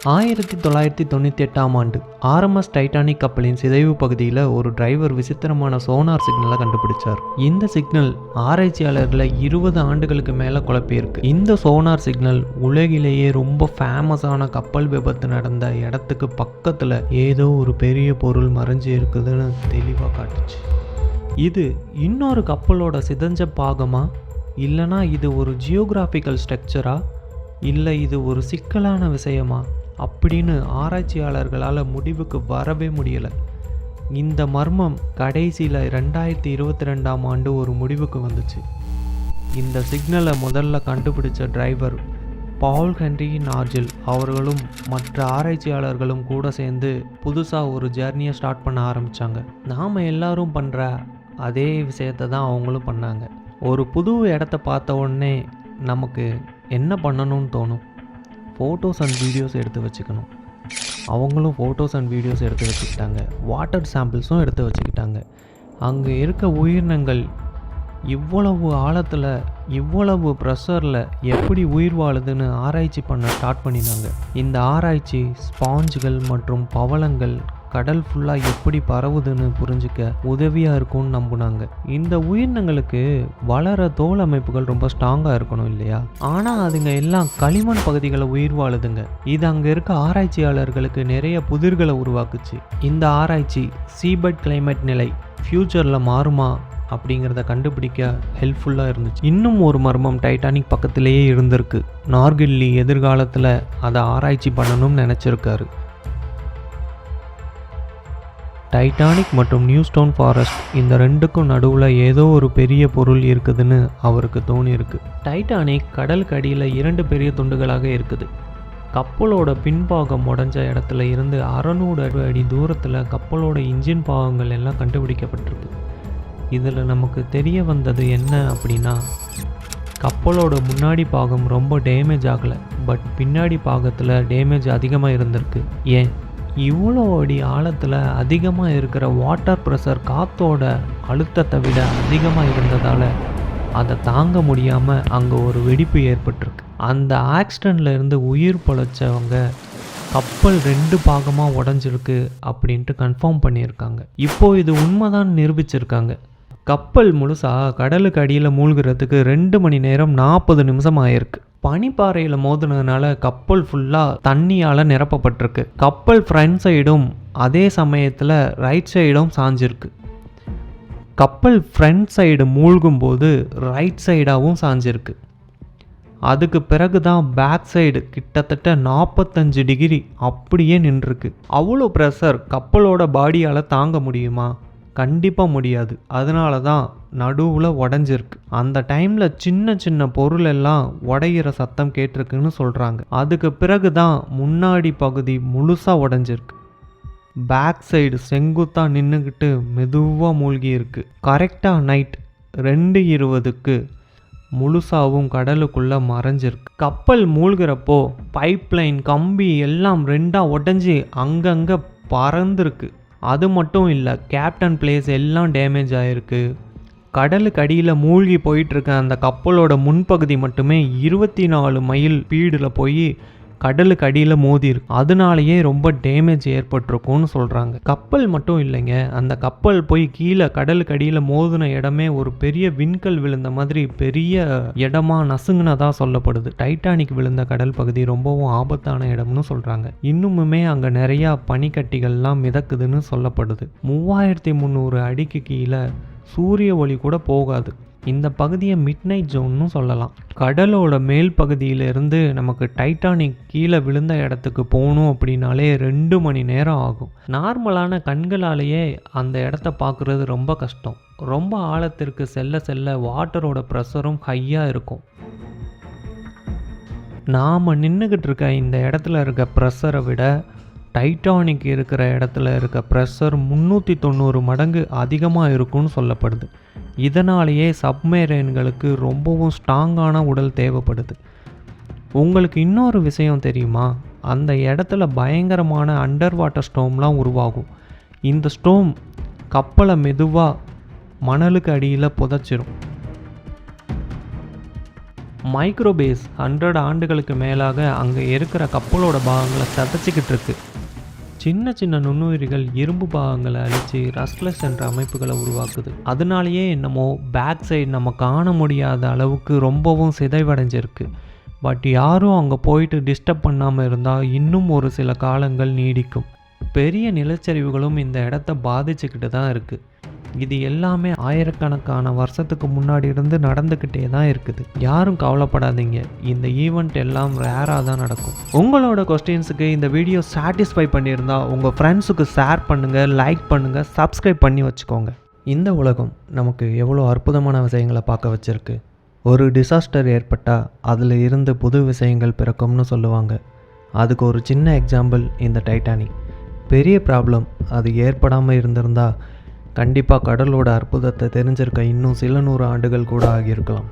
1998ஆம் ஆண்டு RMS Titanic கப்பலின் சிதைவு பகுதியில் ஒரு டிரைவர் விசித்திரமான சோனார் சிக்னலை கண்டுபிடிச்சார். இந்த சிக்னல் ஆராய்ச்சியாளர்களை 20 ஆண்டுகளுக்கு மேலே குழப்பியிருக்கு. இந்த சோனார் சிக்னல் உலகிலேயே ரொம்ப ஃபேமஸான கப்பல் விபத்து நடந்த இடத்துக்கு பக்கத்தில் ஏதோ ஒரு பெரிய பொருள் மறைஞ்சு இருக்குதுன்னு தெளிவாக காட்டுச்சு. இது இன்னொரு கப்பலோட சிதைஞ்ச பாகமா, இல்லைனா இது ஒரு ஜியோகிராஃபிக்கல் ஸ்ட்ரக்சரா, இல்லை இது ஒரு சிக்கலான விஷயமா அப்படின்னு ஆராய்ச்சியாளர்களால் முடிவுக்கு வரவே முடியலை. இந்த மர்மம் கடைசியில் 2022ஆம் ஆண்டு ஒரு முடிவுக்கு வந்துச்சு. இந்த சிக்னலை முதல்ல கண்டுபிடிச்ச டிரைவர் பால் ஹென்றி நார்ஜில் அவர்களும் மற்ற ஆராய்ச்சியாளர்களும் கூட சேர்ந்து புதுசாக ஒரு ஜேர்னியை ஸ்டார்ட் பண்ண ஆரம்பித்தாங்க. நாம் எல்லாரும் பண்ணுற அதே விஷயத்தை தான் அவங்களும் பண்ணாங்க. ஒரு புது இடத்த பார்த்த உடனே நமக்கு என்ன பண்ணணும்னு தோணும்? ஃபோட்டோஸ் அண்ட் வீடியோஸ் எடுத்து வச்சுக்கணும். அவங்களும் ஃபோட்டோஸ் அண்ட் வீடியோஸ் எடுத்து வச்சுக்கிட்டாங்க. வாட்டர் சாம்பிள்ஸும் எடுத்து வச்சுக்கிட்டாங்க. அங்கே இருக்க உயிரினங்கள் இவ்வளவு ஆழத்தில் இவ்வளவு ப்ரெஷரில் எப்படி உயிர் வாழுதுன்னு ஆராய்ச்சி பண்ண ஸ்டார்ட் பண்ணினாங்க. இந்த ஆராய்ச்சி ஸ்பாஞ்சுகள் மற்றும் பவளங்கள் கடல் ஃபுல்லாக எப்படி பரவுதுன்னு புரிஞ்சிக்க உதவியாக இருக்கும்னு நம்பினாங்க. இந்த உயிரினங்களுக்கு வளர தோல் அமைப்புகள் ரொம்ப ஸ்ட்ராங்காக இருக்கணும் இல்லையா? ஆனால் அதுங்க எல்லாம் களிமண் பகுதிகளை உயிர் வாழுதுங்க. இது அங்கே இருக்க ஆராய்ச்சியாளர்களுக்கு நிறைய புதிர்களை உருவாக்குச்சு. இந்த ஆராய்ச்சி சீபெட் கிளைமேட் நிலை ஃப்யூச்சரில் மாறுமா அப்படிங்கிறத கண்டுபிடிக்க ஹெல்ப்ஃபுல்லாக இருந்துச்சு. இன்னும் ஒரு மர்மம் டைட்டானிக் பக்கத்திலேயே இருந்திருக்கு. நார்கில்லி எதிர்காலத்தில் அதை ஆராய்ச்சி பண்ணணும்னு நினச்சிருக்காரு. டைட்டானிக் மற்றும் நியூ ஸ்டோன் ஃபாரஸ்ட் இந்த ரெண்டுக்கும் நடுவில் ஏதோ ஒரு பெரிய பொருள் இருக்குதுன்னு அவருக்கு தோணியிருக்கு. டைட்டானிக் கடலுக்கு அடியில் 2 பெரிய துண்டுகளாக இருக்குது. கப்பலோட பின்பாகம் உடஞ்ச இடத்துல இருந்து 600 அடி தூரத்தில் கப்பலோட இன்ஜின் பாகங்கள் எல்லாம் கண்டுபிடிக்கப்பட்டிருக்கு. இதில் நமக்கு தெரிய வந்தது என்ன அப்படின்னா, கப்பலோட முன்னாடி பாகம் ரொம்ப டேமேஜ் ஆகலை, பட் பின்னாடி பாகத்தில் டேமேஜ் அதிகமாக இருந்திருக்கு. ஏன்? இவ்வளோ அடி ஆழத்தில் அதிகமாக இருக்கிற வாட்டர் ப்ரெஷர் காற்றோட அழுத்தத்தை விட அதிகமாக இருந்ததால் அதை தாங்க முடியாமல் அங்கே ஒரு வெடிப்பு ஏற்பட்டிருக்கு. அந்த ஆக்சிடெண்ட்டில் இருந்து உயிர் பொழைச்சவங்க கப்பல் 2 பாகமாக உடஞ்சிருக்கு அப்படின்ட்டு கன்ஃபார்ம் பண்ணியிருக்காங்க. இப்போது இது உண்மைதான் நிரூபிச்சிருக்காங்க. கப்பல் முழுசாக கடலுக்கு அடியில் மூழ்கிறதுக்கு 2 மணி நேரம் 40 நிமிஷம் ஆயிருக்கு. பனிப்பாறையில் மோதினதுனால கப்பல் ஃபுல்லாக தண்ணியால் நிரப்பப்பட்டிருக்கு. கப்பல் ஃப்ரண்ட் சைடும் அதே சமயத்தில் ரைட் சைடும் சாஞ்சிருக்கு. கப்பல் ஃப்ரண்ட் சைடு மூழ்கும்போது ரைட் சைடாகவும் சாஞ்சிருக்கு. அதுக்கு பிறகு தான் பேக் சைடு கிட்டத்தட்ட 45 டிகிரி அப்படியே நின்றுருக்கு. அவ்வளோ ப்ரெஷர் கப்பலோட பாடியால் தாங்க முடியுமா? கண்டிப்பாக முடியாது. அதனால தான் நடுவில் உடஞ்சிருக்கு. அந்த டைமில் சின்ன சின்ன பொருள் எல்லாம் உடையிற சத்தம் கேட்டிருக்குன்னு சொல்கிறாங்க. அதுக்கு பிறகு தான் முன்னாடி பகுதி முழுசாக உடஞ்சிருக்கு. பேக் சைடு செங்குத்தாக நின்றுக்கிட்டு மெதுவாக மூழ்கி இருக்கு. கரெக்டாக நைட் 2:20க்கு முழுசாகவும் கடலுக்குள்ளே மறைஞ்சிருக்கு. கப்பல் மூழ்கிறப்போ பைப்லைன் கம்பி எல்லாம் 2ஆக உடஞ்சி அங்கங்கே பறந்துருக்கு. அது மட்டும் இல்லை, கேப்டன் பிளேஸ் எல்லாம் டேமேஜ் ஆகிருக்கு. கடலுக்கு அடியில் மூழ்கி போயிட்டுருக்க அந்த கப்பலோட முன்பகுதி மட்டுமே 24 மைல் ஸ்பீடில் போய் கடலுக்கு அடியில் மோதி இருக்கு. அதனாலேயே ரொம்ப டேமேஜ் ஏற்பட்டிருக்கும்னு சொல்கிறாங்க. கப்பல் மட்டும் இல்லைங்க, அந்த கப்பல் போய் கீழே கடலுக்கு அடியில் மோதின இடமே ஒரு பெரிய விண்கல் விழுந்த மாதிரி பெரிய இடமா நசுங்கினதா சொல்லப்படுது. டைட்டானிக் விழுந்த கடல் பகுதி ரொம்பவும் ஆபத்தான இடம்னு சொல்கிறாங்க. இன்னுமுமே அங்கே நிறையா பனிக்கட்டிகள்லாம் மிதக்குதுன்னு சொல்லப்படுது. 3300 அடிக்கு கீழே சூரிய ஒளி கூட போகாது. இந்த பகுதியை மிட்நைட் ஜோன்னு சொல்லலாம். கடலோட மேல் பகுதியிலிருந்து நமக்கு டைட்டானிக் கீழே விழுந்த இடத்துக்கு போகணும் அப்படின்னாலே 2 மணி நேரம் ஆகும். நார்மலான கண்களாலேயே அந்த இடத்த பார்க்குறது ரொம்ப கஷ்டம். ரொம்ப ஆழத்திற்கு செல்ல செல்ல வாட்டரோட ப்ரெஷரும் ஹையாக இருக்கும். நாம் நின்றுக்கிட்டு இருக்க இந்த இடத்துல இருக்க ப்ரெஷரை விட டைட்டானிக் இருக்கிற இடத்துல இருக்க ப்ரெஷர் 390 மடங்கு அதிகமாக இருக்கும்னு சொல்லப்படுது. இதனாலேயே சப்மேரைன்களுக்கு ரொம்பவும் ஸ்ட்ராங்கான உடல் தேவைப்படுது. உங்களுக்கு இன்னொரு விஷயம் தெரியுமா? அந்த இடத்துல பயங்கரமான அண்டர் வாட்டர் ஸ்டோம்லாம் உருவாகும். இந்த ஸ்டோம் கப்பலை மெதுவாக மணலுக்கு அடியில் புதைச்சிரும். மைக்ரோபேஸ் 100 ஆண்டுகளுக்கு மேலாக அங்கே இருக்கிற கப்பலோட பாகங்களை சதைச்சிக்கிட்டு இருக்கு. சின்ன சின்ன நுண்ணுயிரிகள் இரும்பு பாகங்களை அழித்து ரஸ்ட்லெஸ் என்ற அமைப்புகளை உருவாக்குது. அதனாலேயே என்னமோ பேக் சைடு நம்ம காண முடியாத அளவுக்கு ரொம்பவும் சிதைவடைஞ்சிருக்கு. பட் யாரும் அங்கே போயிட்டு டிஸ்டர்ப் பண்ணாமல் இருந்தால் இன்னும் ஒரு சில காலங்கள் நீடிக்கும். பெரிய நிலச்சரிவுகளும் இந்த இடத்த பாதிச்சுக்கிட்டு தான் இருக்குது. இது எல்லாமே ஆயிரக்கணக்கான வருஷத்துக்கு முன்னாடி இருந்து நடந்துக்கிட்டே தான் இருக்குது. யாரும் கவலைப்படாதீங்க, இந்த ஈவெண்ட் எல்லாம் ரேராக தான் நடக்கும். உங்களோட கொஸ்டின்ஸுக்கு இந்த வீடியோ சாட்டிஸ்ஃபை பண்ணியிருந்தா உங்கள் ஃப்ரெண்ட்ஸுக்கு ஷேர் பண்ணுங்கள், லைக் பண்ணுங்கள், சப்ஸ்கிரைப் பண்ணி வச்சுக்கோங்க. இந்த உலகம் நமக்கு எவ்வளோ அற்புதமான விஷயங்களை பார்க்க வச்சுருக்கு. ஒரு டிசாஸ்டர் ஏற்பட்டால் அதில் இருந்து புது விஷயங்கள் பிறக்கும்னு சொல்லுவாங்க. அதுக்கு ஒரு சின்ன எக்ஸாம்பிள் இந்த டைட்டானிக். பெரிய ப்ராப்ளம் அது ஏற்படாமல் இருந்திருந்தால் கண்டிப்பாக கடலோட அற்புதத்தை தெரிஞ்சிருக்க இன்னும் சில 100 ஆண்டுகள் கூட ஆகியிருக்கலாம்.